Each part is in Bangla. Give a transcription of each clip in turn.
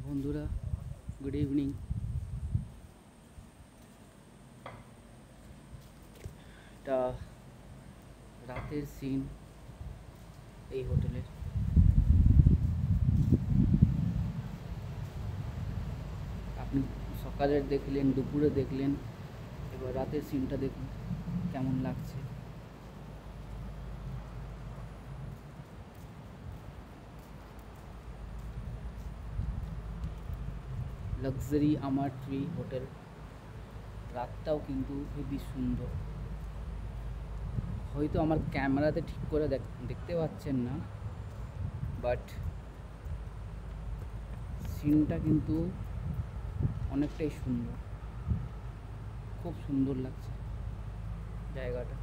বন্ধুরা, গুড ইভিনিং। এটা রাতের সিন এই হোটেলের। আপনি সকালের দেখলেন, দুপুরে দেখলেন, এবার রাতের সিনটা দেখুন কেমন লাগছে। লাক্সারি আমার ট্রি হোটেল। রাতটাও কিন্তু হেবি সুন্দর। হয়তো আমার ক্যামেরাতে ঠিক করে দেখতে পাচ্ছেন না, বাট সিনটা কিন্তু অনেকটাই সুন্দর। খুব সুন্দর লাগছে জায়গাটা।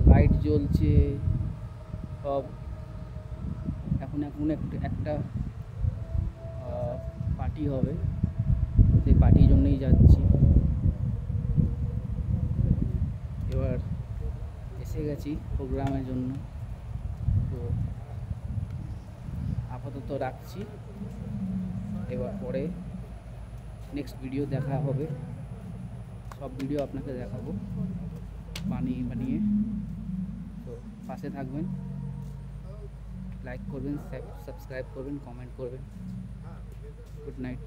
লাইট জ্বলছে সব। এখন একটা পার্টি হবে, সেই পার্টির জন্যই যাচ্ছি। এবার এসে গেছি প্রোগ্রামের জন্য, তো আপাতত রাখছি। এবার পরে নেক্সট ভিডিও দেখা হবে, সব ভিডিও আপনাকে দেখাবো বানিয়ে। তো পাশে থাকবেন, লাইক করবেন, সাবস্ক্রাইব করবেন, কমেন্ট করবেন। Good night.